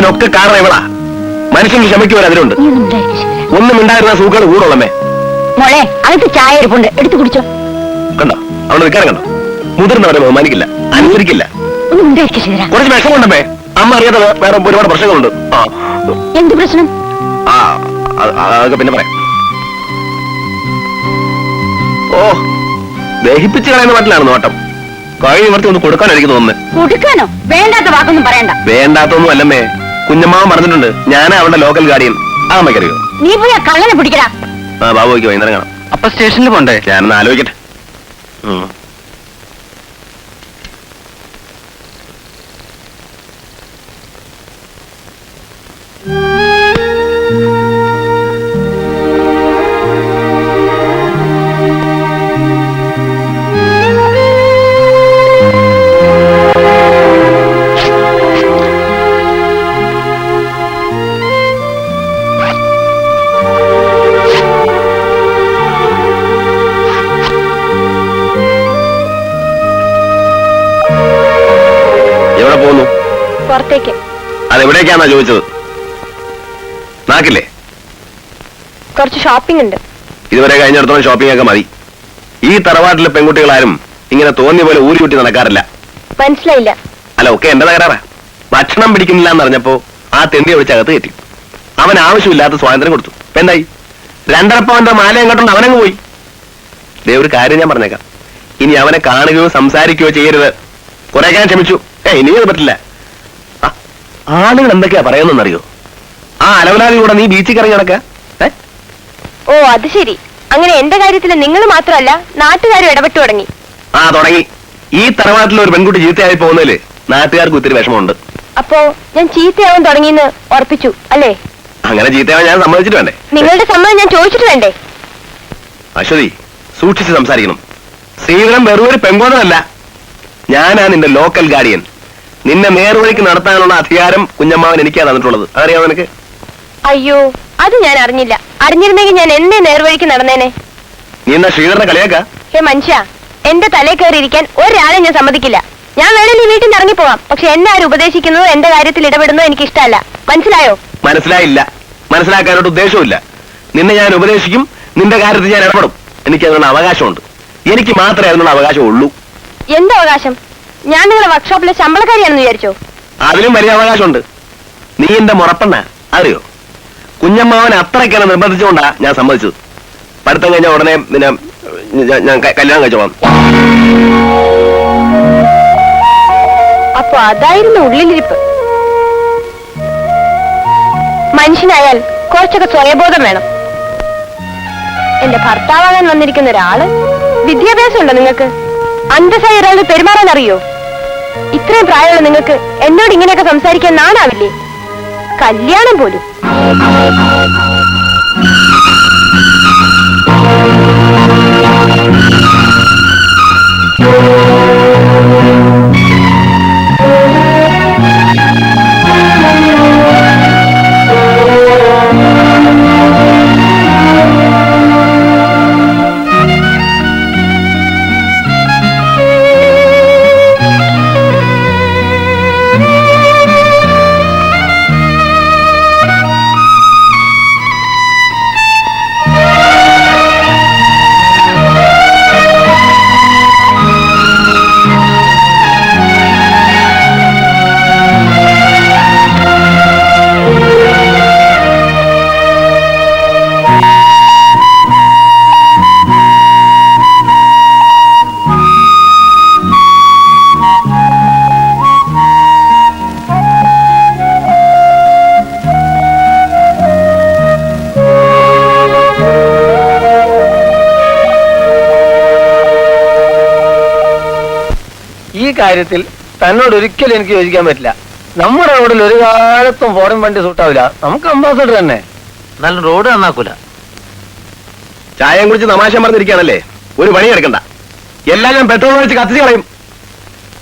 ഇതിനൊക്കെ കാരണം ഇവളാ. മനുഷ്യന് ക്ഷമയ്ക്ക് വരെ അതിലുണ്ട്. ഒന്നും ഉണ്ടായിരുന്ന സൂക്കേട് കൂടുള്ളമേ. മോളെ അകത്ത് ചായ ഇരിപ്പുണ്ട്, എടുത്തു കുടിച്ചോ. കണ്ടോ അവളെ നിൽക്കാനും കണ്ടോ? മുതിർന്നവരെ ബഹുമാനിക്കില്ല, അനുസരിക്കില്ല. കുറച്ച് വിഷമുണ്ടമ്മേ. അമ്മ അറിയാതെ വേറെ ഒരുപാട് പ്രശ്നങ്ങളുണ്ട്. എന്ത് പ്രശ്നം? അതൊക്കെ പിന്നെ പറയാം. ഓ, ദഹിപ്പിച്ച് കളയുന്ന മട്ടിലാണ് നോട്ടം. കഴിഞ്ഞ വർത്തി ഒന്ന് കൊടുക്കാനായിരിക്കും തോന്നുന്നത്. കൊടുക്കാനോ? വേണ്ടാത്ത വാക്കൊന്നും പറയണ്ട. വേണ്ടാത്തൊന്നും അല്ലമ്മേ, കുഞ്ഞമ്മാവൻ പറഞ്ഞിട്ടുണ്ട് ഞാനാ അവളുടെ ലോക്കൽ ഗാർഡിയൻ. ആ അമ്മയ്ക്കറിയോ? നീ പോയി ആ കള്ളനെ പിടിക്കടാ. ആ ബാബുക്ക് വൈകുന്നേരം കാണാം. അപ്പൊ സ്റ്റേഷനിൽ പോണ്ടേ? ഞാനൊന്ന് ആലോചിക്കട്ടെ. പുറത്തേക്ക്. അതെവിടേക്കാന്നാ ചോദിച്ചത്? നാക്കില്ലേ? കുറച്ച് ഷോപ്പിംഗ് ഉണ്ട്. ഇതുവരെ കഴിഞ്ഞിടത്തോളം ഷോപ്പിംഗ് ഒക്കെ മതി. ഈ തറവാട്ടിലെ പെൺകുട്ടികളാരും ഇങ്ങനെ തോന്നിയ പോലെ ഊരി ചുറ്റി നടക്കാറില്ല. മനസ്സിലായില്ല. അല്ല, ഒക്കെ എന്റെ തകരാറാ. ഭക്ഷണം പിടിക്കുന്നില്ല എന്നറിഞ്ഞപ്പോ ആ തെണ്ടിയെ വിളിച്ചകത്ത് കയറ്റി. അവൻ ആവശ്യമില്ലാത്ത സ്വാതന്ത്ര്യം കൊടുത്തു. ഇപ്പൊ എന്തായി? 2.5 പവന്റെ മാല എങ്ങോട്ടുണ്ട് അവനങ്ങ് പോയി. ദേ ഒരു കാര്യം ഞാൻ പറഞ്ഞേക്കാം, ഇനി അവനെ കാണുകയോ സംസാരിക്കുകയോ ചെയ്യരുത്. കുറെ ഞാൻ ക്ഷമിച്ചു. ഇനിയത് പറ്റില്ല. ആളുകൾ എന്തൊക്കെയാ പറയുന്നറിയോ? ആ അലവലാതി കൂടെ നീ ബീച്ചിൽ കറങ്ങി നടക്ക. ഓ അത് ശരി. അങ്ങനെ എന്റെ കാര്യത്തിൽ നിങ്ങൾ മാത്രമല്ല നാട്ടുകാരും ഇടപെട്ടു തുടങ്ങി. തുടങ്ങി. ഈ തറവാട്ടിൽ ഒരു പെൺകുട്ടി ചീത്തയായി പോകുന്നതില് നാട്ടുകാർക്ക് ഒത്തിരി വിഷമമുണ്ട്. അപ്പോ ഞാൻ ചീത്തയാവാൻ തുടങ്ങിയെന്ന് ഉറപ്പിച്ചു അല്ലേ? അങ്ങനെ ചീത്തയാവാൻ ഞാൻ സമ്മതിച്ചിട്ട് വേണ്ടേ? നിങ്ങളുടെ സമ്മതം ഞാൻ ചോദിച്ചിട്ട് വേണ്ടേ? അശ്വതി, സൂക്ഷിച്ച് സംസാരിക്കണം. ശ്രീധരൻ വെറും ഒരു പെൺകോണമല്ല, ഞാനാ നിന്റെ ലോക്കൽ ഗാർഡിയൻ. നിന്നെ നേർവഴിക്ക് നടത്താനുള്ള അധികാരം കുഞ്ഞമ്മാവൻ എനിക്കാ തന്നിട്ടുള്ളത്. അറിയാമോ നിനക്ക്? അയ്യോ, അത് ഞാൻ അറിഞ്ഞില്ല. അറിഞ്ഞിരുന്നെങ്കിൽ ഞാൻ എന്നെ നേർവഴിക്ക് നടന്നേനെ. നീ എന്നാ ശ്രീധരനെ കളിയാക്കാ? ഹേ മനുഷ്യ, എന്റെ തലയിൽ കയറിയിരിക്കാൻ ഒരാളെ ഞാൻ സമ്മതിക്കില്ല. ഞാൻ വേണേൽ ഈ വീട്ടിൽ നിന്ന് ഇറങ്ങിപ്പോവാം. പക്ഷെ എന്നെ ആരും ഉപദേശിക്കുന്നതോ എന്റെ കാര്യത്തിൽ ഇടപെടുന്നതോ എനിക്ക് ഇഷ്ടമല്ല. മനസ്സിലായോ? മനസ്സിലായില്ല. മനസ്സിലാക്കാനോട് ഉദ്ദേശവുമില്ല. നിന്നെ ഞാൻ ഉപദേശിക്കും, നിന്റെ കാര്യത്തിൽ ഞാൻ ഇടപെടും. എനിക്ക് അതിനുള്ള അവകാശമുണ്ട്. എനിക്ക് മാത്രമേ അതിനുള്ള അവകാശം ഉള്ളൂ. എന്ത് അവകാശം? ഞാൻ നിങ്ങളുടെ വർക്ക്ഷോപ്പിലെ ശമ്പളക്കാരിയാണെന്ന് വിചാരിച്ചോ? അതിലും വലിയ അവകാശമുണ്ട്. നീ എന്റെ മുറപ്പെണ്ണ, അറിയോ? കുഞ്ഞമ്മാവനെ അത്രയ്ക്കാണ് നിർബന്ധിച്ചുകൊണ്ടാ ഞാൻ സമ്മതിച്ചത്. പഠിത്തം കഴിഞ്ഞ ഉടനെ പിന്നെ ഞാൻ കല്യാണം കഴിച്ചോളാം. അപ്പൊ അതായിരുന്നു ഉള്ളിലിരിപ്പ്. മനുഷ്യനായാൽ കുറച്ചൊക്കെ സ്വയബോധം വേണം. എന്റെ ഭർത്താവാകാൻ വന്നിരിക്കുന്ന ഒരാള് വിദ്യാഭ്യാസം ഉണ്ടോ നിങ്ങൾക്ക്? അന്തസ്സായി ഒരാൾ പെരുമാറാൻ അറിയോ? ഇത്രയും പ്രായമുള്ള നിങ്ങൾക്ക് എന്നോട് ഇങ്ങനെയൊക്കെ സംസാരിക്കാൻ നാണാവില്ലേ? കല്യാണം പോലും. ഈ കാര്യത്തിൽ തന്നോട് ഒരിക്കലും എനിക്ക് യോജിക്കാൻ പറ്റില്ല. നമ്മുടെ റോഡിൽ ഒരു കാലത്തും ഫോറിൻ വണ്ടി സൂട്ടാവില്ല. നമുക്ക് അംബാസഡർ തന്നെ. നല്ല റോഡ് നന്നാക്കൂല. ചായയും കുറിച്ച് തമാശ പറഞ്ഞിരിക്കുകയാണല്ലേ? ഒരു പണി എടുക്കണ്ട. എല്ലാം ഞാൻ പെട്രോൾ ഒഴിച്ച് കത്തിച്ച് കളയും.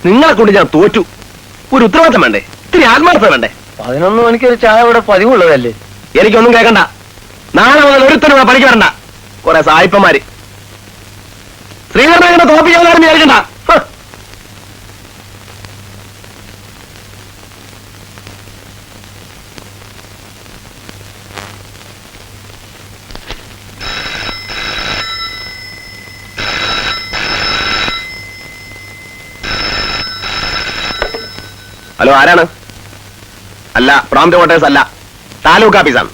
നിങ്ങളെ കൊണ്ട് ഞാൻ തോറ്റു. ഒരു ഉത്തരവാദിത്തം വേണ്ടേ? ഇത്തിരി ആത്മാർത്ഥം വേണ്ടേ? 11 മണിക്കൊരു ചായ ഇവിടെ പതിവുള്ളതല്ലേ? എനിക്കൊന്നും കേൾക്കണ്ട. നാളെ മുതൽ ഒരുത്തരും ഇവിടെ പണിക്ക് വരണ്ട. കുറെ സായിപ്പന്മാര് ശ്രീധരനെ തോപ്പിക്കാനും വിചാരിക്കണ്ട. ഹലോ, ആരാണ്? അല്ല, പ്രോംപ്റ്റ് ക്വാർട്ടേഴ്സ് അല്ല, താലൂക്ക് ഓഫീസാണ്.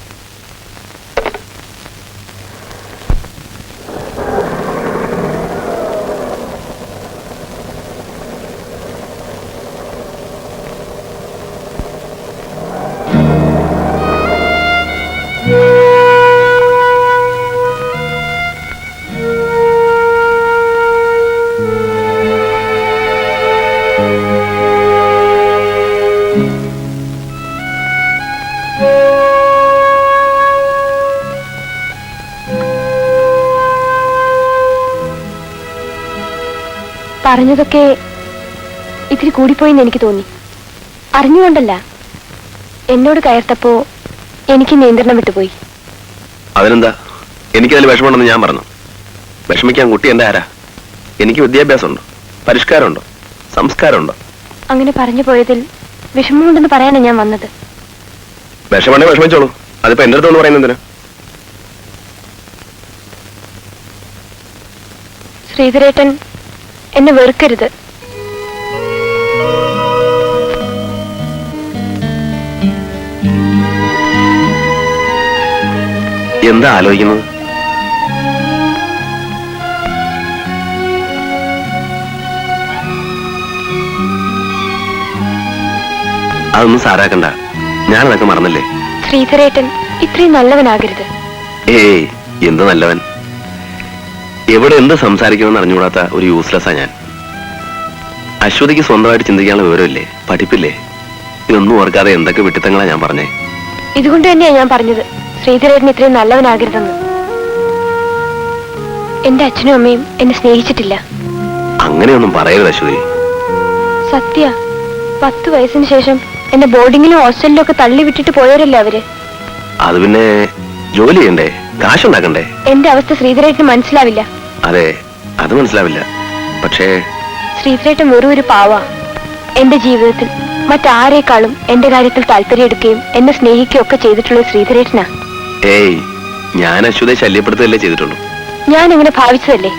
പറഞ്ഞതൊക്കെ ഇത്തിരി കൂടിപ്പോയിന്ന് എനിക്ക് തോന്നി. അറിഞ്ഞുകൊണ്ടല്ല, എന്നോട് കയർത്തപ്പോ എനിക്ക് നിയന്ത്രണം വിട്ടുപോയി. അതിനെന്താ, എനിക്കതിൽ വിഷമമുണ്ടെന്ന് ഞാൻ പറഞ്ഞു. വിഷമിക്കാൻ കുട്ടി എന്റെ ആരാ? എനിക്ക് വിദ്യാഭ്യാസമുണ്ടോ, പരിഷ്കാരമുണ്ടോ, സംസ്കാരമുണ്ടോ? അങ്ങനെ പറഞ്ഞു പോയതിൽ വിഷമമുണ്ടെന്ന് പറയാനാണ് ഞാൻ വന്നത്. വിഷമുണ്ടെങ്കിൽ വിഷമിച്ചോളൂ. അതിപ്പോ എന്റെ അടുത്തൊന്ന് പറയുന്നത് എന്തിനാ? ശ്രീധരേട്ടൻ എന്നെ വെറുക്കരുത്. എന്താ ആലോചിക്കുന്നത്? അതൊന്നും സാരാക്കണ്ട, ഞാനതൊക്കെ മറന്നില്ലേ. ശ്രീധരേട്ടൻ ഇത്രയും നല്ലവനാകരുത്. ഏയ്, എന്ത് നല്ലവൻ! എവിടെ എന്ത് സംസാരിക്കണമെന്ന് അറിഞ്ഞുകൂടാത്ത ഒരു യൂസ്ലെസ്സാ ഞാൻ. അശ്വതിക്ക് സ്വന്തമായിട്ട് ചിന്തിക്കാനുള്ള വിവരമില്ലേ, പഠിപ്പില്ലേ? ഇതൊന്നും ഓർക്കാതെ എന്തൊക്കെ വിട്ടിത്തങ്ങളാ ഞാൻ പറഞ്ഞേ. ഇതുകൊണ്ട് തന്നെയാ ഞാൻ പറഞ്ഞത് ശ്രീധരേട്ടൻ ഇത്രയും നല്ലവനാകരുതെന്ന്. എന്റെ അച്ഛനും അമ്മയും എന്നെ സ്നേഹിച്ചിട്ടില്ല. അങ്ങനെയൊന്നും പറയരുത് അശ്വതി. സത്യ, 10 വയസ്സിന് ശേഷം എന്നെ ബോർഡിങ്ങിലും ഹോസ്റ്റലിലും ഒക്കെ തള്ളി വിട്ടിട്ട് പോയവരല്ലേ അവര്. അത് പിന്നെ ജോലി ചെയ്യണ്ടേ, കാശുണ്ടാക്കണ്ടേ? എന്റെ അവസ്ഥ ശ്രീധരേട്ടന് മനസ്സിലാവില്ല. അതെ, അത് മനസ്സിലാവില്ല. പക്ഷേ ശ്രീധരേട്ടൻ വെറും ഒരു പാവ. എന്റെ ജീവിതത്തിൽ മറ്റാരേക്കാളും എന്റെ കാര്യത്തിൽ താല്പര്യം എടുക്കുകയും എന്നെ സ്നേഹിക്കുകയും ഒക്കെ ചെയ്തിട്ടുള്ളത് ശ്രീധരേട്ടനാ. ഏയ്, ഞാൻ അശ്വതിയെ ശല്യപ്പെടുത്തുകയല്ലേ ചെയ്തിട്ടുള്ളൂ. ഞാൻ അങ്ങനെ ഭാവിച്ചതല്ലേ.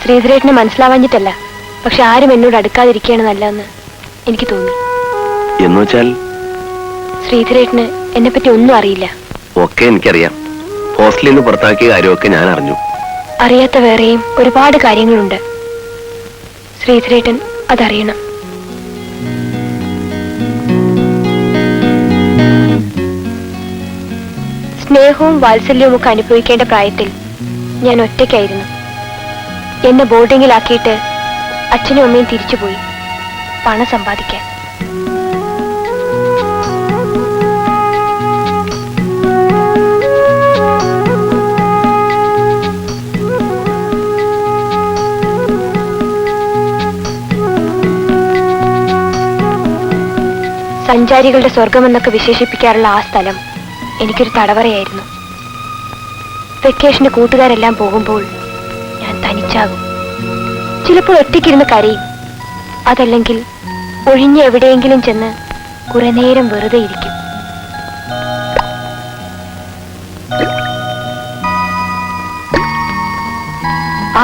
ശ്രീധരേട്ടനെ മനസ്സിലാവാഞ്ഞിട്ടല്ല, പക്ഷെ ആരും എന്നോട് അടുക്കാതിരിക്കുകയാണ് നല്ലതെന്ന് എനിക്ക് തോന്നി. എന്നുവെച്ചാൽ ശ്രീധരേട്ടന് എന്നെ പറ്റി ഒന്നും അറിയില്ല. ഒക്കെ എനിക്കറിയാം. ഹോസ്റ്റലിൽ നിന്ന് പുറത്താക്കിയ കാര്യമൊക്കെ ഞാൻ അറിഞ്ഞു. അറിയാത്ത വേറെയും ഒരുപാട് കാര്യങ്ങളുണ്ട്. ശ്രീധരേട്ടൻ അതറിയണം. സ്നേഹവും വാത്സല്യവും ഒക്കെ അനുഭവിക്കേണ്ട പ്രായത്തിൽ ഞാൻ ഒറ്റയ്ക്കായിരുന്നു. എന്നെ ബോർഡിങ്ങിലാക്കിയിട്ട് അച്ഛനും അമ്മയും തിരിച്ചുപോയി പണം സമ്പാദിക്കാൻ. സഞ്ചാരികളുടെ സ്വർഗമെന്നൊക്കെ വിശേഷിപ്പിക്കാറുള്ള ആ സ്ഥലം എനിക്കൊരു തടവറയായിരുന്നു. വെക്കേഷന് കൂട്ടുകാരെല്ലാം പോകുമ്പോൾ ഞാൻ തനിച്ചാകും. ചിലപ്പോൾ ഒറ്റയ്ക്കിരുന്ന് കരയും. അതല്ലെങ്കിൽ ഒഴിഞ്ഞ് എവിടെയെങ്കിലും ചെന്ന് കുറെ നേരം വെറുതെ ഇരിക്കും.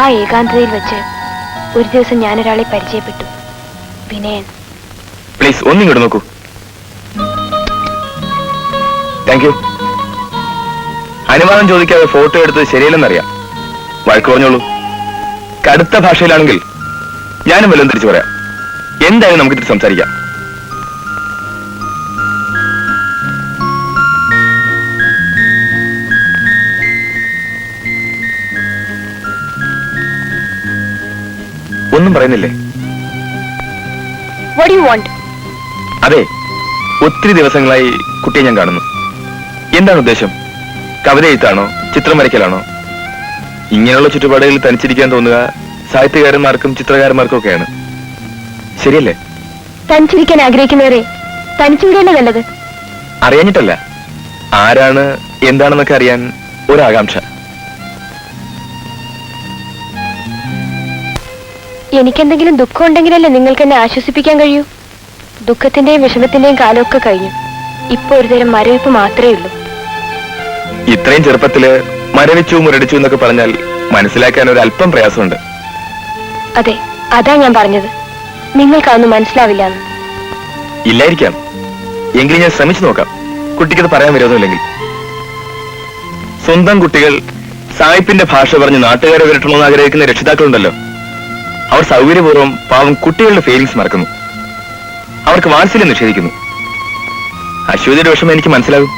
ആ ഏകാന്തതയിൽ വെച്ച് ഒരു ദിവസം ഞാനൊരാളെ പരിചയപ്പെട്ടു. വിനയൻ. പ്ലീസ് ഒന്നിങ്ങോട്ട് നോക്കൂ. Thank you. അനുവാദം ചോദിക്കാതെ ഫോട്ടോ എടുത്ത് ശരിയല്ലെന്നറിയാം. വഴക്ക് പറഞ്ഞോളൂ. കടുത്ത ഭാഷയിലാണെങ്കിൽ ഞാനും വല്ലതും തിരിച്ചു പറയാം. എന്തായാലും നമുക്കിത് സംസാരിക്കാം. ഒന്നും പറയുന്നില്ലേ? What do you want? അതെ, ഒത്തിരി ദിവസങ്ങളായി കുട്ടിയെ ഞാൻ കാണുന്നു. എന്താണ് ഉദ്ദേശം? കവിത എഴുത്താണോ, ചിത്രം വരയ്ക്കലാണോ? ഇങ്ങനെയുള്ള ചുറ്റുപാടുകളിൽ തനിച്ചിരിക്കാൻ തോന്നുക സാഹിത്യകാരന്മാർക്കും ചിത്രകാരന്മാർക്കും ഒക്കെയാണ്. ശരിയല്ലേ? തനിച്ചിരിക്കാൻ ആഗ്രഹിക്കുന്നവരെ തനിച്ചിരിക്കേണ്ട നല്ലത്. അറിയാഞ്ഞിട്ടല്ല, ആരാണ് എന്താണെന്നൊക്കെ അറിയാൻ ഒരാകാംക്ഷ. എനിക്കെന്തെങ്കിലും ദുഃഖം ഉണ്ടെങ്കിലല്ലേ നിങ്ങൾക്ക് എന്നെ ആശ്വസിപ്പിക്കാൻ കഴിയൂ. ദുഃഖത്തിന്റെയും വിഷമത്തിന്റെയും കാലമൊക്കെ കഴിഞ്ഞു. ഇപ്പൊ ഒരുതരം മരവിപ്പ് മാത്രമേ ഉള്ളൂ. ഇത്രയും ചെറുപ്പത്തില് മരവിച്ചു മുരടിച്ചു എന്നൊക്കെ പറഞ്ഞാൽ മനസ്സിലാക്കാൻ ഒരു അല്പം പ്രയാസമുണ്ട്. അതെ, അതാ ഞാൻ പറഞ്ഞത്. നിങ്ങൾക്ക് അതൊന്നും മനസ്സിലാവില്ല എന്ന്. ഇല്ലായിരിക്കാം. എങ്കിലും ഞാൻ ശ്രമിച്ചു നോക്കാം. കുട്ടിക്കത് പറയാൻ വിരോധമില്ലെങ്കിൽ. സ്വന്തം കുട്ടികൾ സായിപ്പിന്റെ ഭാഷ പറഞ്ഞ് നാട്ടുകാരെ വിരട്ടണമെന്ന് ആഗ്രഹിക്കുന്ന രക്ഷിതാക്കളുണ്ടല്ലോ. അവർ സൗകര്യപൂർവ്വം പാവം കുട്ടികളുടെ ഫീലിങ്സ് മറക്കുന്നു. അവർക്ക് വാത്സല്യം നിഷേധിക്കുന്നു. അശ്വതിയുടെ വിഷമം എനിക്ക് മനസ്സിലാകും.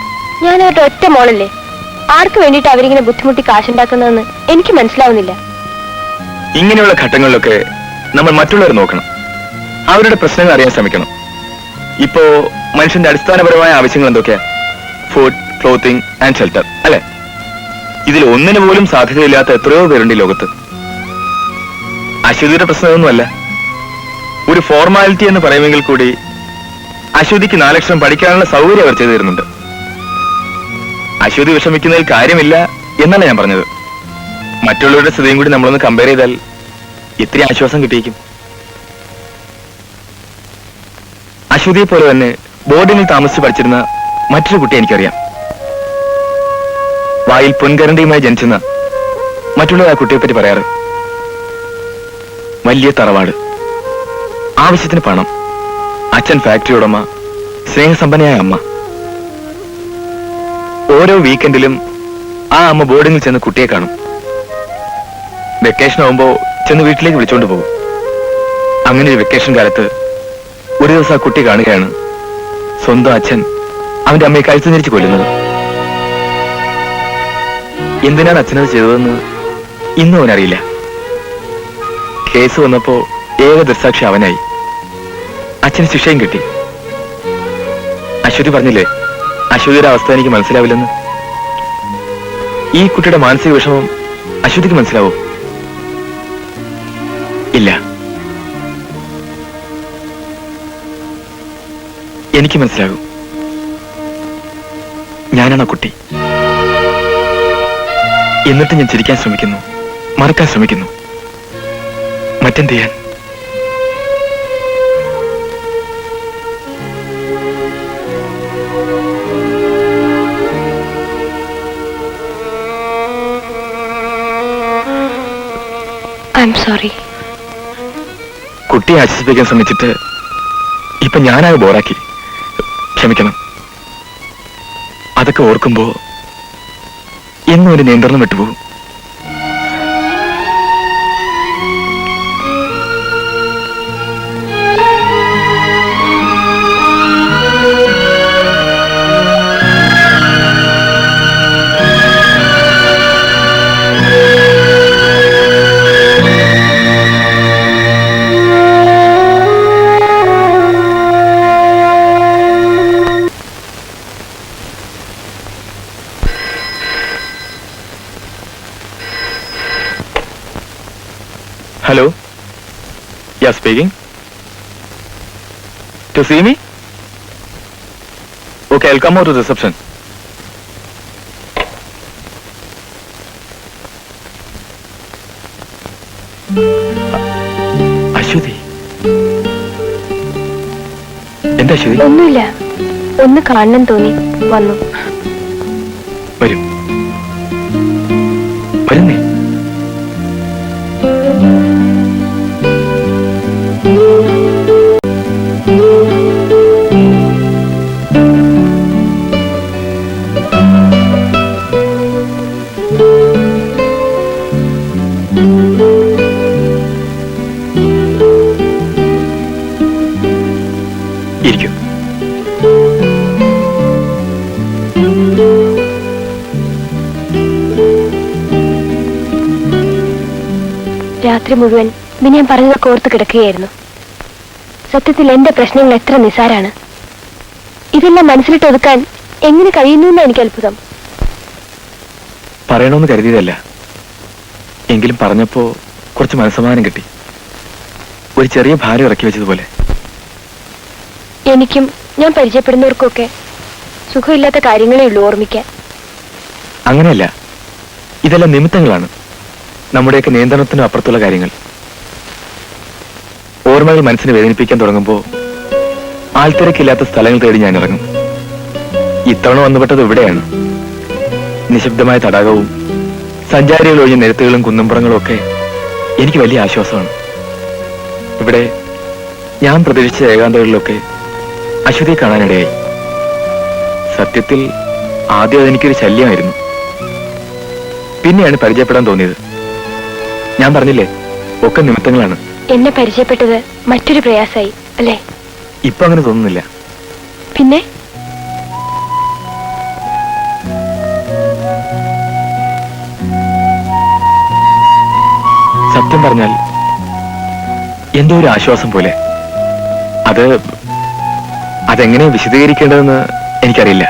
ഞാൻ അവരുടെ ഒറ്റ മോളല്ലേ. ആർക്ക് വേണ്ടിയിട്ട് അവരിങ്ങനെ ബുദ്ധിമുട്ടി കാശുണ്ടാക്കുന്നതെന്ന് എനിക്ക് മനസ്സിലാവുന്നില്ല. ഇങ്ങനെയുള്ള ഘട്ടങ്ങളിലൊക്കെ നമ്മൾ മറ്റുള്ളവർ നോക്കണം. അവരുടെ പ്രശ്നങ്ങൾ അറിയാൻ ശ്രമിക്കണം. ഇപ്പോ മനുഷ്യന്റെ അടിസ്ഥാനപരമായ ആവശ്യങ്ങൾ എന്തൊക്കെയാ? ഫുഡ്, ക്ലോത്തിങ് ആൻഡ് ഷെൽട്ടർ, അല്ലെ? ഇതിൽ ഒന്നിനു പോലും സാധ്യതയില്ലാത്ത എത്രയോ പേരുണ്ട് ഈ ലോകത്ത്. അശ്വതിയുടെ പ്രശ്നമൊന്നുമല്ല. ഒരു ഫോർമാലിറ്റി എന്ന് പറയുമെങ്കിൽ കൂടി അശ്വതിക്ക് 4 അക്ഷരം പഠിക്കാനുള്ള സൗകര്യം അവർ ചെയ്തു തരുന്നുണ്ട്. അശ്വതി വിഷമിക്കുന്നതിൽ കാര്യമില്ല എന്നല്ല ഞാൻ പറഞ്ഞത്. മറ്റുള്ളവരുടെ സ്ഥിതിയും കൂടി നമ്മളൊന്ന് കമ്പയർ ചെയ്താൽ ഇത്തിരി ആശ്വാസം കിട്ടിയേക്കും. അശ്വതിയെ പോലെ തന്നെ ബോർഡിങ്ങിൽ താമസിച്ച് പഠിച്ചിരുന്ന മറ്റൊരു കുട്ടി എനിക്കറിയാം. വായിൽ പൊൻകരണ്ടിയുമായി ജനിച്ചെന്ന മറ്റുള്ളവർ ആ കുട്ടിയെ പറ്റി പറയാറ്. വലിയ തറവാട്, ആവശ്യത്തിന് പണം, അച്ഛൻ ഫാക്ടറി ഉടമ, സ്നേഹസമ്പന്നയായ അമ്മ. ഓരോ വീക്കെൻഡിലും ആ അമ്മ ബോർഡിങ്ങിൽ ചെന്ന് കുട്ടിയെ കാണും. വെക്കേഷൻ ആവുമ്പോ ചെന്ന് വീട്ടിലേക്ക് വിളിച്ചോണ്ട് പോകും. അങ്ങനെ ഒരു വെക്കേഷൻ കാലത്ത് ഒരു ദിവസം ആ കുട്ടി കാണുകയാണ് സ്വന്തം അച്ഛൻ അവന്റെ അമ്മയെ കഴുത്ത് ഞെരിച്ച് കൊല്ലുന്നത്. എന്തിനാണ് അച്ഛനത് ചെയ്തതെന്ന് ഇന്നും അവനറിയില്ല. കേസ് വന്നപ്പോ ഏക ദൃക്സാക്ഷി അവനായി. അച്ഛന് ശിക്ഷയും കിട്ടി. അശ്വതി പറഞ്ഞില്ലേ അശ്വതിയുടെ അവസ്ഥ എനിക്ക് മനസ്സിലാവില്ലെന്ന്. ഈ കുട്ടിയുടെ മാനസിക വിഷമം അശ്വതിക്ക് മനസ്സിലാവോ? ഇല്ല. എനിക്ക് മനസ്സിലാകും. ഞാനാണ് ആ കുട്ടി. എന്നിട്ട് ഞാൻ ചിരിക്കാൻ ശ്രമിക്കുന്നു, മറക്കാൻ ശ്രമിക്കുന്നു. മറ്റെന്ത് ചെയ്യാൻ? I am sorry. കുട്ടിയെ ആശ്വസിപ്പിക്കാൻ ശ്രമിച്ചിട്ട് ഇപ്പൊ ഞാനാകെ ബോറാക്കി. ക്ഷമിക്കണം. അതൊക്കെ ഓർക്കുമ്പോ എന്നും ഒരു നിയന്ത്രണം വിട്ടുപോകും. Hello? Yeah, speaking. To see me? Okay, I'll come over to the reception. Aswathy, എന്താ അശ്വതി? ഒന്നുമില്ല, ഒന്ന് കാണണം തോന്നി വന്നു. വരും. വരുന്നേ. ഇരിക്കും. രാത്രി മുഴുവൻ ഞാൻ പറഞ്ഞതൊക്കെ ഓർത്ത് കിടക്കുകയായിരുന്നു. സത്യത്തിൽ എന്റെ പ്രശ്നങ്ങൾ എത്ര നിസാരാണ്. ഇതെല്ലാം മനസ്സിലിട്ട് ഒതുക്കാൻ എങ്ങനെ കഴിയുന്നു എന്ന് എനിക്ക് അത്ഭുതം. പറയണമെന്ന് കരുതിയതല്ല. എങ്കിലും പറഞ്ഞപ്പോ കുറച്ച് മനസ്സമാധാനം കിട്ടി. ഒരു ചെറിയ ഭാരം ഇറക്കി വെച്ചതുപോലെ. എനിക്കും ഞാൻ പരിചയപ്പെടുന്നവർക്കൊക്കെ സുഖമില്ലാത്ത കാര്യങ്ങളേ ഉള്ളൂ ഓർമ്മിക്കാൻ. അങ്ങനെയല്ല, ഇതെല്ലാം നിമിത്തങ്ങളാണ്. നമ്മുടെയൊക്കെ നിയന്ത്രണത്തിനും അപ്പുറത്തുള്ള കാര്യങ്ങൾ. ഓർമ്മകൾ മനസ്സിനെ വേദനിപ്പിക്കാൻ തുടങ്ങുമ്പോൾ ആൾത്തിരക്കില്ലാത്ത സ്ഥലങ്ങൾ തേടി ഞാൻ ഇറങ്ങും. ഇത്തവണ വന്നുപെട്ടത് ഇവിടെയാണ്. നിശബ്ദമായ തടാകവും സഞ്ചാരികൾ ഒഴിഞ്ഞ നിരത്തുകളും കുന്നമ്പുറങ്ങളും ഒക്കെ എനിക്ക് വലിയ ആശ്വാസമാണ്. ഇവിടെ ഞാൻ പ്രതീക്ഷിച്ച ഏകാന്തകളിലൊക്കെ അശ്വതിയെ കാണാനിടയായി. സത്യത്തിൽ ആദ്യം അതെനിക്കൊരു ശല്യമായിരുന്നു. പിന്നെയാണ് പരിചയപ്പെടാൻ തോന്നിയത്. ഞാൻ പറഞ്ഞില്ലേ, ഒക്കെ നിമിത്തങ്ങളാണ്. എന്നെ പരിചയപ്പെട്ടത് മറ്റൊരു പ്രയാസായി അല്ലേ? ഇപ്പൊ അങ്ങനെ തോന്നുന്നില്ല. പിന്നെ സത്യം പറഞ്ഞാൽ എന്തോ ഒരു ആശ്വാസം പോലെ. അതെങ്ങനെ വിശദീകരിക്കേണ്ടതെന്ന് എനിക്കറിയില്ല.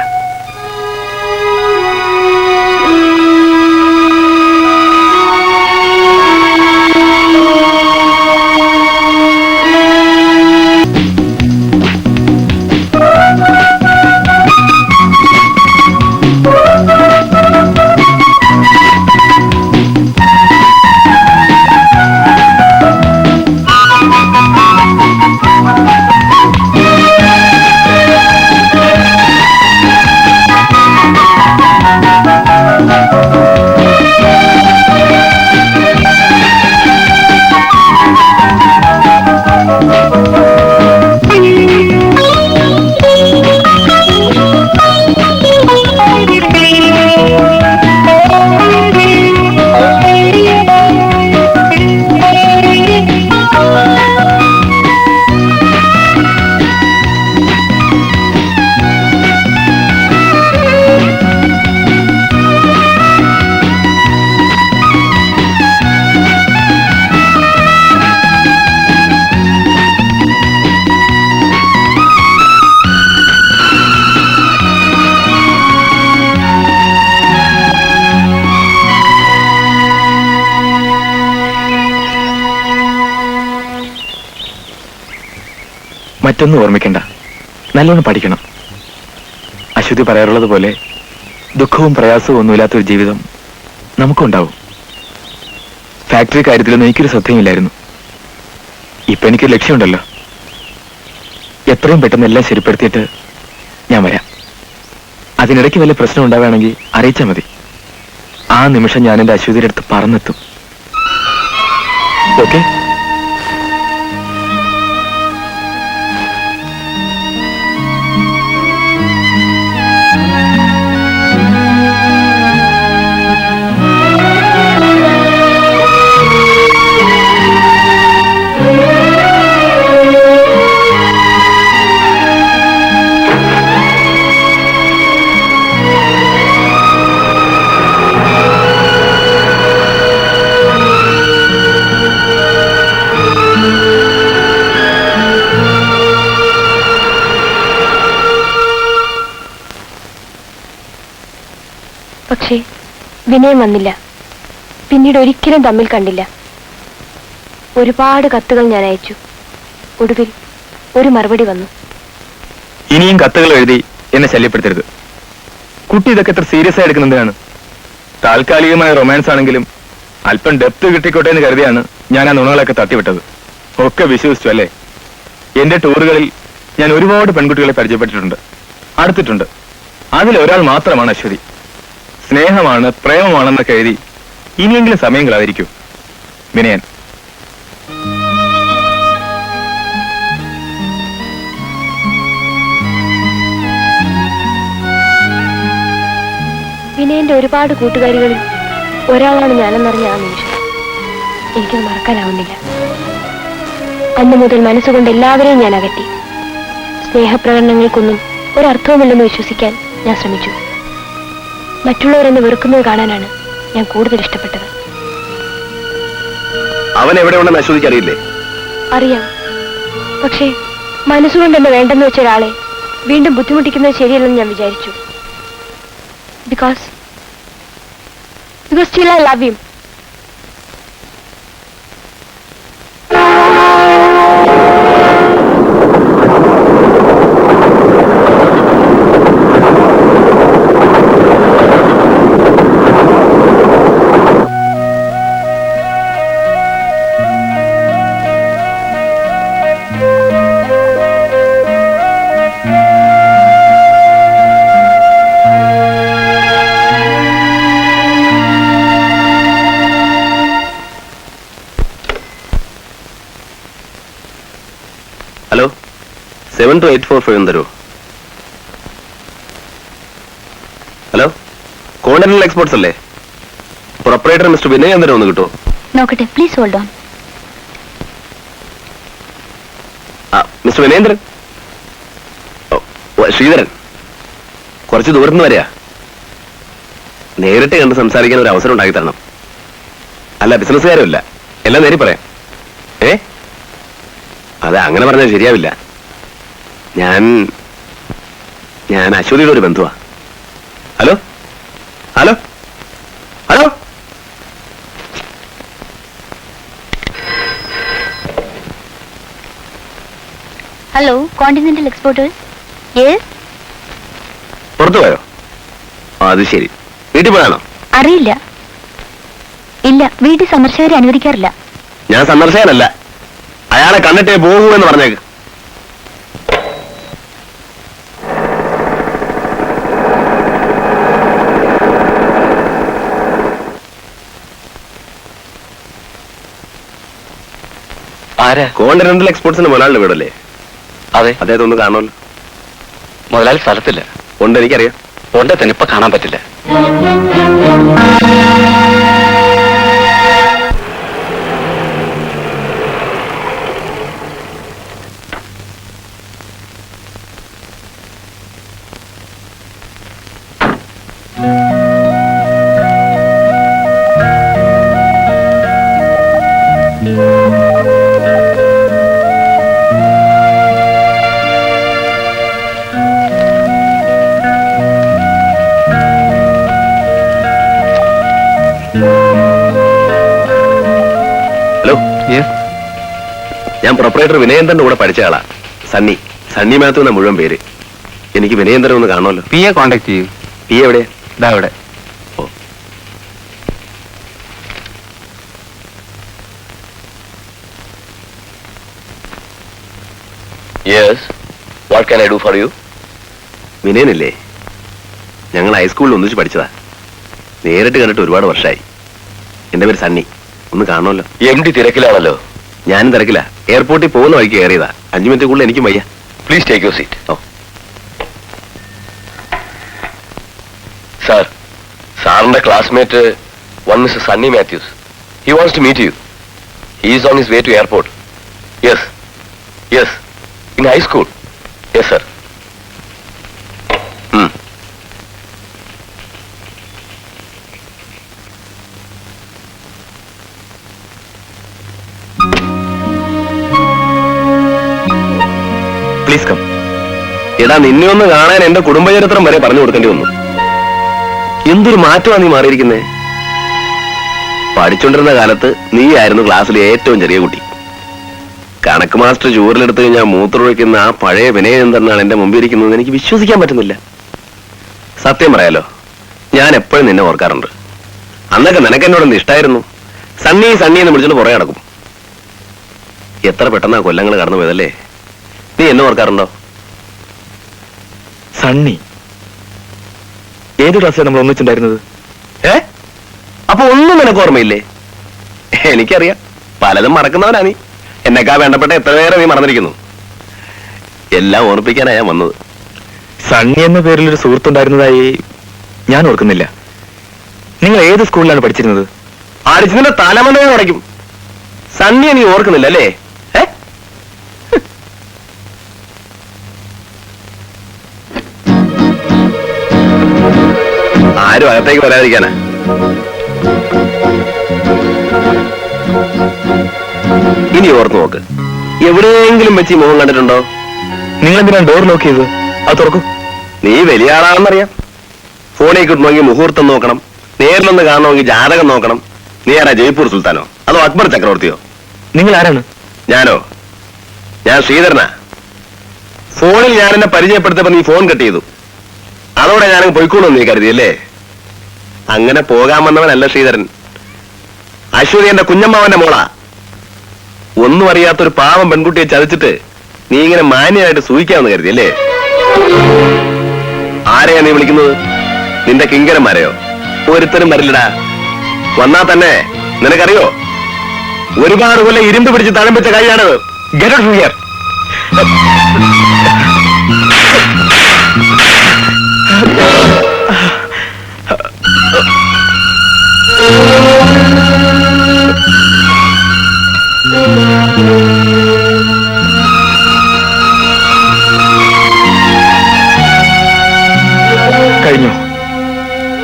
മറ്റൊന്നും ഓർമ്മിക്കണ്ട, നല്ലോണം പഠിക്കണം. അശ്വതി പറയാറുള്ളത് പോലെ ദുഃഖവും പ്രയാസവും ഒന്നുമില്ലാത്തൊരു ജീവിതം നമുക്കുണ്ടാവും. ഫാക്ടറി കാര്യത്തിലൊന്നും എനിക്കൊരു ശ്രദ്ധയുമില്ലായിരുന്നു. ഇപ്പൊ എനിക്കൊരു ലക്ഷ്യമുണ്ടല്ലോ. എത്രയും പെട്ടെന്ന് എല്ലാം ശരിപ്പെടുത്തിയിട്ട് ഞാൻ വരാം. അതിനിടയ്ക്ക് വല്ല പ്രശ്നം ഉണ്ടാവുകയാണെങ്കിൽ അറിയിച്ചാൽ മതി. ആ നിമിഷം ഞാൻ എൻ്റെ അശ്വതിയുടെ അടുത്ത് പറന്നെത്തും. ഓക്കെ? പക്ഷേ വിനയം വന്നില്ല. പിന്നീട് ഒരിക്കലും തമ്മിൽ കണ്ടില്ല. ഒരുപാട് കത്തുകൾ ഞാൻ അയച്ചു. ഒടുവിൽ ഒരു മറുപടി വന്നു. ഇനിയും കത്തുകൾ എഴുതി എന്നെ ശല്യപ്പെടുത്തരുത്. കുട്ടി ഇതൊക്കെ എത്ര സീരിയസ് ആയി എടുക്കുന്നതാണ്. താൽക്കാലികമായ റൊമാൻസ് ആണെങ്കിലും അല്പം ഡെപ്ത് കിട്ടിക്കോട്ടെ എന്ന് കരുതിയാണ് ഞാൻ ആ നുണകളൊക്കെ തട്ടിവിട്ടത്. ഒക്കെ വിശ്വസിച്ചു അല്ലേ? എന്റെ ടൂറുകളിൽ ഞാൻ ഒരുപാട് പെൺകുട്ടികളെ പരിചയപ്പെട്ടിട്ടുണ്ട്, അടുത്തിട്ടുണ്ട്. അതിലൊരാൾ മാത്രമാണ് അശ്വതി. സ്നേഹമാണ്, പ്രേമമാണെന്നൊക്കെ എഴുതി ഇനിയെങ്കിലും സമയം കളാതിരിക്കൂ. വിനയൻ. വിനയന്റെ ഒരുപാട് കൂട്ടുകാരികളിൽ ഒരാളാണ് ഞാനെന്നറിഞ്ഞ ആ നിമിഷം എനിക്കത് മറക്കാനാവുന്നില്ല. അന്നു മുതൽ മനസ്സുകൊണ്ട് എല്ലാവരെയും ഞാൻ അകറ്റി. സ്നേഹപ്രകടനങ്ങൾക്കൊന്നും ഒരർത്ഥവുമില്ലെന്ന് വിശ്വസിക്കാൻ ഞാൻ ശ്രമിച്ചു. മറ്റുള്ളവരെന്നെ വെറുക്കുന്നത് കാണാനാണ് ഞാൻ കൂടുതൽ ഇഷ്ടപ്പെട്ടത്. അവൻ എവിടെ ഉണ്ടെന്ന് അശ്വതിക്ക് അറിയില്ലേ? അറിയാം. പക്ഷേ മനസ്സുകൊണ്ട് എന്നെ വേണ്ടെന്ന് വെച്ച ഒരാളെ വീണ്ടും ബുദ്ധിമുട്ടിക്കുന്നത് ശരിയല്ലെന്ന് ഞാൻ വിചാരിച്ചു. Because still I love him. 722845 തരൂ. ഹലോ, കോണ്ടിനെന്റൽ എക്സ്പോർട്സ് അല്ലേ? പ്രൊപ്പറേറ്റർ മിസ്റ്റർ വിനയേന്ദ്രൻ ഒന്ന് കിട്ടുമോ? നോക്കട്ടെ, please hold on. Mister Vinayendran. Sreedharan, കുറച്ച് ദൂരത്തുനിന്ന് വരിക. നേരിട്ട് കണ്ട് സംസാരിക്കാൻ ഒരു അവസരം ഉണ്ടാക്കി തരണം. അല്ല, ബിസിനസ്സുകാരുമില്ല, എല്ലാം നേരി പറയാം. അത് അങ്ങനെ പറഞ്ഞാൽ ശരിയാവില്ല. ഞാൻ അശ്വതിയുടെ ഒരു ബന്ധുവാ. Hello hello hello hello, continental exporters. Yes. പുറത്തു പോയോ? അത് ശരി. വീട്ടിൽ പോയാണോ? അറിയില്ല. ഇല്ല, വീട്ടിൽ സന്ദർശകരെ അനുവദിക്കാറില്ല. ഞാൻ സന്ദർശകനല്ല, അയാളെ കണ്ടിട്ടേ പോകൂ എന്ന് പറഞ്ഞേക്ക്. ആരാ? കോണ്ടിനെന്റൽ എക്സ്പോർട്സിന്റെ മുതലാളിയുടെ വീടല്ലേ? അതെ. അദ്ദേഹത്തെ ഒന്ന് കാണുമല്ലോ. മുതലാളി സ്ഥലത്തില്ല. ഉണ്ട്, എനിക്കറിയാം. ഉണ്ട്, തന്നെ ഇപ്പൊ കാണാൻ പറ്റില്ല. ഹലോ, ഞാൻ പ്രൊപ്പറേറ്റർ വിനയേന്ദ്രന്റെ കൂടെ പഠിച്ച ആളാ. സണ്ണി മാത്യു എന്ന മുഴുവൻ പേര്. എനിക്ക് വിനയേന്ദ്രൻ ഒന്ന് കാണുമല്ലോ. പിയെ കോണ്ടാക്ട് ചെയ്യൂ. പി എവിടെ? ഇതാ ഇവിടെ. ഓ, yes, what can I do for you? വിനയനില്ലേ? ഞങ്ങൾ ഹൈസ്കൂളിൽ ഒന്നിച്ച് പഠിച്ചതാ. നേരിട്ട് കണ്ടിട്ട് ഒരുപാട് വർഷമായി. എന്റെ പേര് സണ്ണി, ഒന്ന് കാണുമല്ലോ. MD തിരക്കിലാണല്ലോ. ഞാനും തിരക്കില്ല. എയർപോർട്ടിൽ പോകുന്ന വഴിക്ക് കയറിയതാ. 5 മിനിറ്റ് കൂടുതൽ എനിക്കും വയ്യ. Please take your seat. ഓ, സാറിന്റെ classmate one mister Sunny Mathews. He wants to meet you. He is on his way to airport. Yes yes, in high school. Yes sir. Please come. എടാ, നിന്നെ ഒന്ന് കാണാൻ എന്റെ കുടുംബചരിത്രം വരെ പറഞ്ഞു കൊടുക്കേണ്ടി വന്നു. എന്തൊരു മാറ്റമാണ് നീ മാറിയിരിക്കുന്നേ. പഠിച്ചുകൊണ്ടിരുന്ന കാലത്ത് നീ ആയിരുന്നു ക്ലാസ്സിലെ ഏറ്റവും ചെറിയ കുട്ടി. കണക്ക് മാസ്റ്റർ ചൂരിലെടുത്ത് കഴിഞ്ഞാൽ മൂത്രമൊഴിക്കുന്ന ആ പഴയ വിനയേന്ദ്രനാണ് എന്റെ മുമ്പിൽ ഇരിക്കുന്നത്. എനിക്ക് വിശ്വസിക്കാൻ പറ്റുന്നില്ല. സത്യം പറയാലോ, ഞാൻ എപ്പോഴും നിന്നെ ഓർക്കാറുണ്ട്. അന്നൊക്കെ നിനക്ക് എന്നോടൊന്ന് ഇഷ്ടായിരുന്നു. സണ്ണി സണ്ണി എന്ന് വിളിച്ചിട്ട് പുറകെ നടക്കും. എത്ര പെട്ടെന്നാ കൊല്ലങ്ങൾ കടന്നു പോയതല്ലേ. നീ എന്നെ ഓർക്കാറുണ്ടോ? സണ്ണി ഏത് ക്ലാസ്സിലാണ് നമ്മൾ ഒന്നിച്ചുണ്ടായിരുന്നത്? അപ്പൊ ഒന്നും നിനക്ക് ഓർമ്മയില്ലേ? എനിക്കറിയാം, പലതും മറക്കുന്നവനാ നീ. എന്നെക്കാ വേണ്ടപ്പെട്ട എത്ര പേരെ നീ മറന്നിരിക്കുന്നു. എല്ലാം ഓർപ്പിക്കാനാ ഞാൻ വന്നത്. സണ്ണി എന്ന പേരിലൊരു സുഹൃത്തുണ്ടായിരുന്നതായി ഞാൻ ഓർക്കുന്നില്ല. നിങ്ങൾ ഏത് സ്കൂളിലാണ് പഠിച്ചിരുന്നത്? ആരിച്ചിന്റെ തലമണ്ടയെ ഉടയ്ക്കും. സണ്ണിയെ നീ ഓർക്കുന്നില്ല അല്ലേ? ആരും അകത്തേക്ക് വരാതിരിക്കാനാ. ഇനി ഓർത്ത് നോക്ക്, എവിടെയെങ്കിലും വെച്ച് ഈ മുഖം കണ്ടിട്ടുണ്ടോ? നിങ്ങൾ എന്തിനാണ് ഡോർ ലോക്ക് ചെയ്തത്? അത് തുറക്കൂ. നീ വലിയ ആളാണെന്നറിയാം. ഫോണിൽ കിട്ടണമെങ്കിൽ മുഹൂർത്തം നോക്കണം, നേരിലൊന്ന് കാണണമെങ്കിൽ ജാതകം നോക്കണം. നീ ആരാ, ജയ്പൂർ സുൽത്താനോ അതോ അക്ബർ ചക്രവർത്തിയോ? നിങ്ങൾ ആരാണ്? ഞാനോ? ഞാൻ ശ്രീധരനാ. ഫോണിൽ ഞാൻ എന്നെ പരിചയപ്പെടുത്തപ്പോ നീ ഫോൺ കട്ട് ചെയ്തു. അതോടെ ഞാനങ്ങ് പോയിക്കോളൂ നീ കരുതിയല്ലേ? അങ്ങനെ പോകാൻ വന്നവനല്ല ശ്രീധരൻ. അശ്വതി എന്റെ കുഞ്ഞമ്മാവന്റെ മോളാ. ഒന്നും അറിയാത്തൊരു പാവം പെൺകുട്ടിയെ ചതിച്ചിട്ട് നീ ഇങ്ങനെ മാന്യമായിട്ട് സൂഹിക്കാമെന്ന് കരുതിയല്ലേ? ആരെയാ നീ വിളിക്കുന്നത്? നിന്റെ കിങ്കരന്മാരെയോ? ഒരുത്തരും വരില്ലടാ. വന്നാ തന്നെ നിനക്കറിയോ, ഒരുപാട് കൊല്ലം ഇരുമ്പ് പിടിച്ച് തഴമ്പിച്ച കൈയാണത്. Get out from here.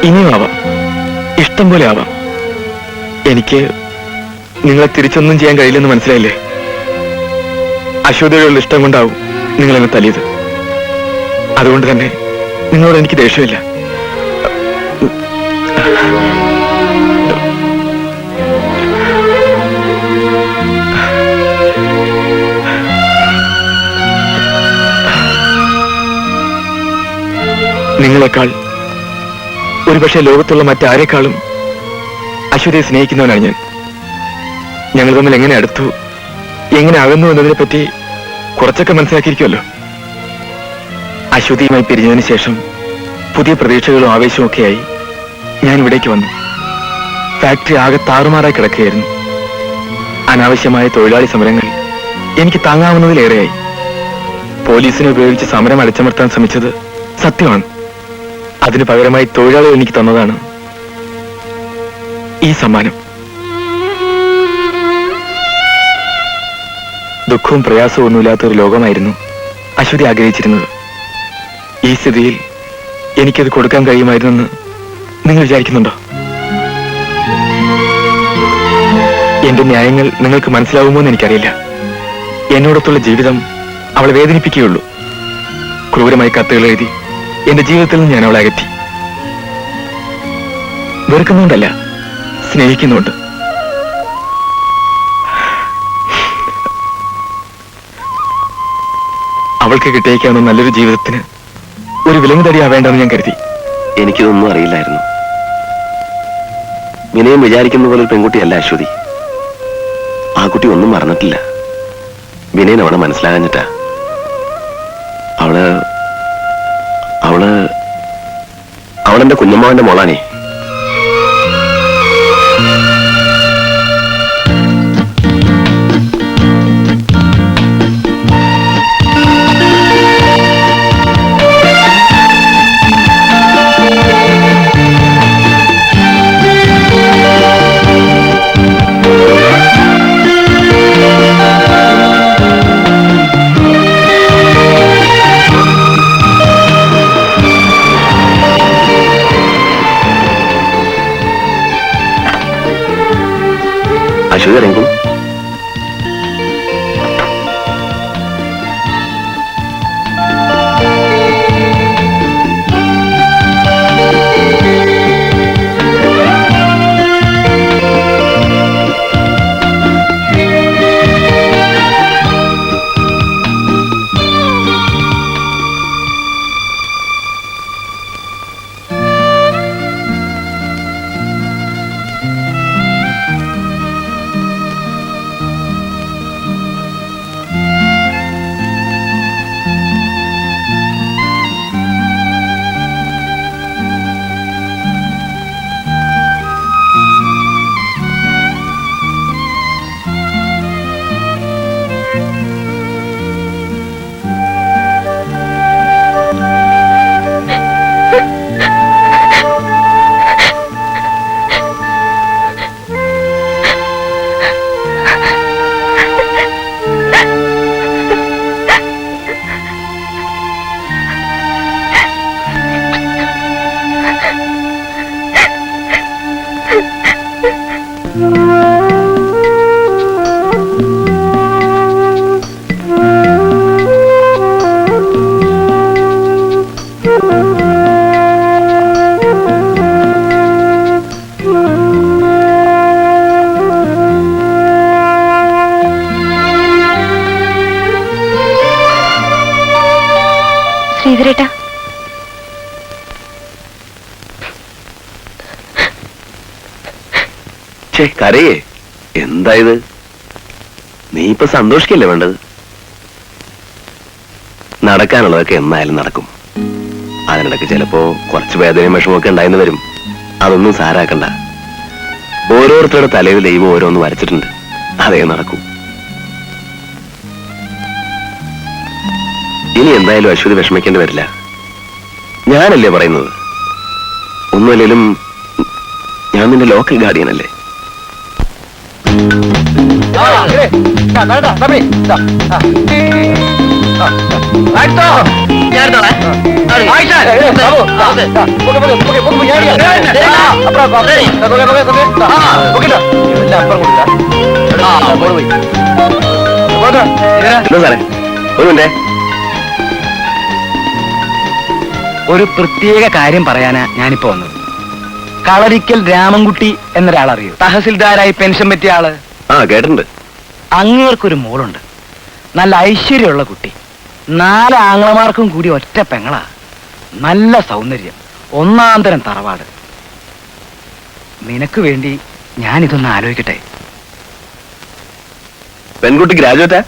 ഇനിയും ആവാം, ഇഷ്ടം പോലെ ആവാം. എനിക്ക് നിങ്ങളെ തിരിച്ചൊന്നും ചെയ്യാൻ കഴിയില്ലെന്ന് മനസ്സിലായില്ലേ? അശ്വതിയോടുള്ള ഇഷ്ടം കൊണ്ടാവും നിങ്ങൾ എന്നെ തല്ലിയത്. അതുകൊണ്ട് തന്നെ നിങ്ങളോട് എനിക്ക് ദേഷ്യമില്ല. നിങ്ങളെക്കാൾ ഒരുപക്ഷെ ലോകത്തുള്ള മറ്റാരേക്കാളും അശ്വതിയെ സ്നേഹിക്കുന്നവനാണ് ഞാൻ. ഞങ്ങൾ തമ്മിൽ എങ്ങനെ അടുത്തു, എങ്ങനെ അകന്നു എന്നതിനെ പറ്റി കുറച്ചൊക്കെ മനസ്സിലാക്കിയിരിക്കുമല്ലോ. അശ്വതിയുമായി പിരിഞ്ഞതിന് ശേഷം പുതിയ പ്രതീക്ഷകളും ആവേശവും ഒക്കെയായി ഞാൻ ഇവിടേക്ക് വന്നു. ഫാക്ടറി ആകെ താറുമാറായി കിടക്കുകയായിരുന്നു. അനാവശ്യമായ തൊഴിലാളി സമരങ്ങൾ എനിക്ക് താങ്ങാവുന്നതിലേറെയായി. പോലീസിനെ ഉപയോഗിച്ച് സമരം അടിച്ചമർത്താൻ ശ്രമിച്ചത് സത്യമാണ്. അതിനു പകരമായി തൊഴിലാളികൾ എനിക്ക് തന്നതാണ് ഈ സമ്മാനം. ദുഃഖവും പ്രയാസവും ഒന്നുമില്ലാത്ത ഒരു ലോകമായിരുന്നു അശ്വതി ആഗ്രഹിച്ചിരുന്നത്. ഈ സ്ഥിതിയിൽ എനിക്കത് കൊടുക്കാൻ കഴിയുമായിരുന്നെന്ന് നിങ്ങൾ വിചാരിക്കുന്നുണ്ടോ? എന്റെ ന്യായങ്ങൾ നിങ്ങൾക്ക് മനസ്സിലാവുമോ എന്ന് എനിക്കറിയില്ല. എന്നോടൊത്തുള്ള ജീവിതം അവളെ വേദനിപ്പിക്കുകയുള്ളൂ. ക്രൂരമായി കത്തുകൾ എഴുതി എന്റെ ജീവിതത്തിൽ നിന്ന് ഞാൻ അവളെ അകറ്റി. വെറുക്കുന്നുണ്ടല്ല, സ്നേഹിക്കുന്നുണ്ട്. അവൾക്ക് കിട്ടിയേക്കാവുന്ന നല്ലൊരു ജീവിതത്തിന് ഒരു വിലങ്ങുതടിയാവേണ്ടെന്ന് ഞാൻ കരുതി. എനിക്കിതൊന്നും അറിയില്ലായിരുന്നു. വിനയം വിചാരിക്കുന്ന പോലെ ഒരു പെൺകുട്ടിയല്ല അശ്വതി. ആ കുട്ടി ഒന്നും മറന്നിട്ടില്ല. വിനയൻ അവളെ മനസ്സിലാകാഞ്ഞിട്ടാ. അവളെന്റെ കുഞ്ഞമ്മാവന്റെ മോളാണേ. അശ്വതി ഇറങ്ങും. ശ്രീധരേട്ടാ, കരയേ? എന്തായത്? നീ ഇപ്പൊ സന്തോഷിക്കല്ലേ വേണ്ടത്? നടക്കാനുള്ളതൊക്കെ എന്നായാലും നടക്കും. അതിനിടയ്ക്ക് ചിലപ്പോ കുറച്ച് വേദനയും വിഷമമൊക്കെ ഉണ്ടായെന്ന് വരും. അതൊന്നും സാരാക്കണ്ട. ഓരോരുത്തരുടെ തലയിൽ ദൈവം ഓരോന്ന് വരച്ചിട്ടുണ്ട്. അതേ നടക്കൂ. ഇനി എന്തായാലും അശ്വതി വിഷമിക്കേണ്ടി വരില്ല. ഞാനല്ലേ പറയുന്നത്. ഒന്നുമല്ലേലും ഞാൻ നിന്റെ ലോക്കൽ ഗാർഡിയനല്ലേ. ആയിഷ എന്താ സാറേ ഒരു മിനിറ്റേ. ഒരു പ്രത്യേക കാര്യം പറയാനാ ഞാനിപ്പോ വന്നത്. കളരിക്കൽ രാമൻകുട്ടി എന്നൊരാളറിയോ? തഹസിൽദാരായി പെൻഷൻ പറ്റിയ ആള്. ആ കേട്ടിട്ടുണ്ട്. അങ്ങേർക്കൊരു മോളുണ്ട്, നല്ല ഐശ്വര്യമുള്ള കുട്ടി. 4 ആങ്ങളമാർക്കും കൂടി ഒറ്റ പെങ്ങളാ. നല്ല സൗന്ദര്യം, ഒന്നാന്തരം തറവാട്. നിനക്ക് വേണ്ടി ഞാനിതൊന്ന് ആലോചിക്കട്ടെ. പെൺകുട്ടി ഗ്രാജുവേറ്റാ?